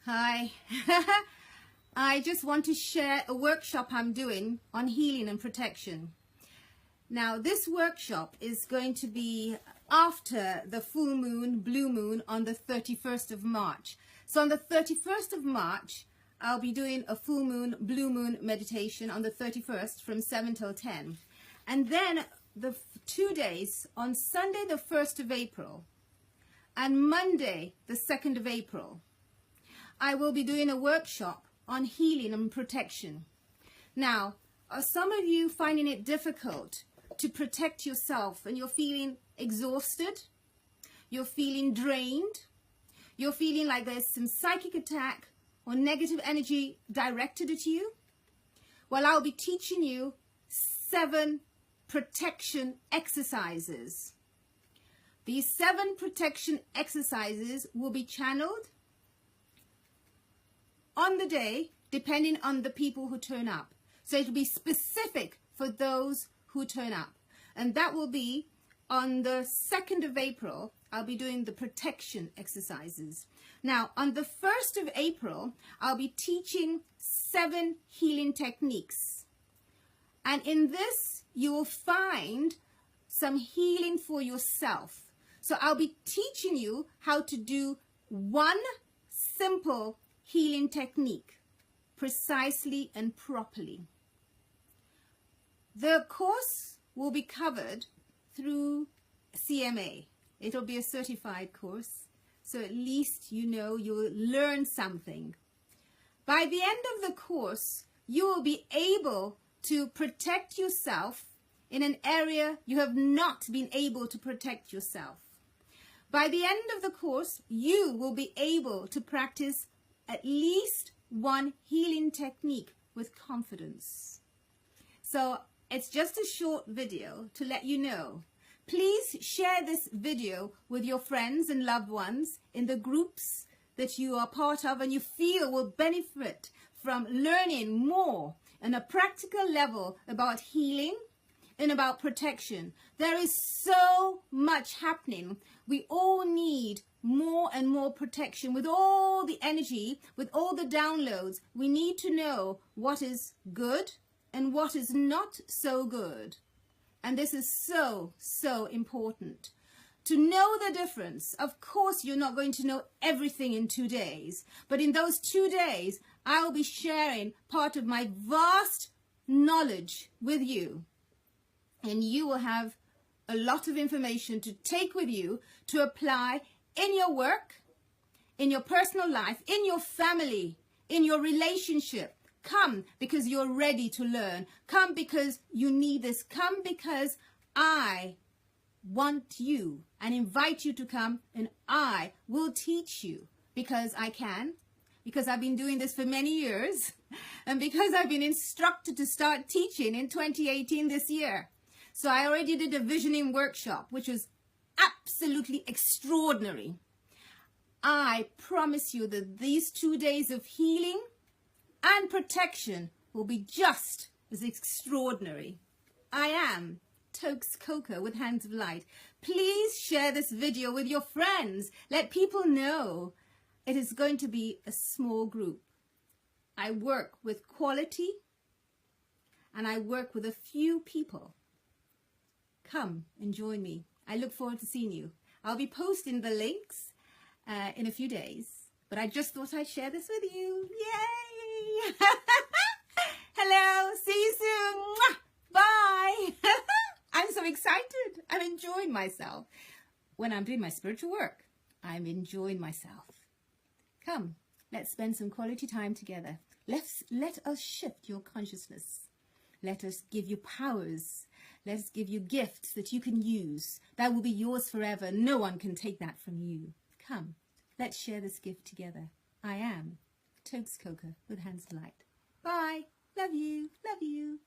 Hi. I just want to share a workshop I'm doing on healing and protection. Now, this workshop is going to be after the full moon, blue moon, on the 31st of March. So on the 31st of March, I'll be doing a full moon, blue moon meditation on the 31st from 7 till 10. And then the 2 days, on Sunday the 1st of April and Monday the 2nd of April, I will be doing a workshop on healing and protection. Now, are some of you finding it difficult to protect yourself and you're feeling exhausted? You're feeling drained? You're feeling like there's some psychic attack or negative energy directed at you? Well, I'll be teaching you 7 protection exercises. These 7 protection exercises will be channeled on the day, depending on the people who turn up. So it will be specific for those who turn up. And that will be on the 2nd of April, I'll be doing the protection exercises. Now, on the 1st of April, I'll be teaching 7 healing techniques. And in this, you will find some healing for yourself. So I'll be teaching you how to do one simple healing technique precisely and properly. The course will be covered through CMA. It'll be a certified course, so at least you know you'll learn something. By the end of the course, you will be able to protect yourself in an area you have not been able to protect yourself. By the end of the course, you will be able to practice at least one healing technique with confidence. So it's just a short video to let you know. Please share this video with your friends and loved ones in the groups that you are part of and you feel will benefit from learning more on a practical level about healing and about protection. There is so much happening. We all need more and more protection. With all the energy, with all the downloads, we need to know what is good and what is not so good. And this is so, so important. To know the difference, of course you're not going to know everything in 2 days, but in those 2 days, I'll be sharing part of my vast knowledge with you. And you will have a lot of information to take with you to apply in your work, in your personal life, in your family, in your relationship. Come because you're ready to learn. Come because you need this. Come because I want you and invite you to come, and I will teach you because I can, because I've been doing this for many years, and because I've been instructed to start teaching in 2018 this year. So I already did a visioning workshop, which was absolutely extraordinary. I promise you that these 2 days of healing and protection will be just as extraordinary. I am Tokes Coco with Hands of Light. Please share this video with your friends. Let people know it is going to be a small group. I work with quality and I work with a few people. Come and join me. I look forward to seeing you. I'll be posting the links in a few days, but I just thought I'd share this with you. Yay! Hello, see you soon. Bye. I'm so excited. I'm enjoying myself. When I'm doing my spiritual work, I'm enjoying myself. Come, let's spend some quality time together. Let us shift your consciousness. Let us give you powers. Let us give you gifts that you can use. That will be yours forever. No one can take that from you. Come, let's share this gift together. I am Tokes Coco with Hands of Light. Bye. Love you. Love you.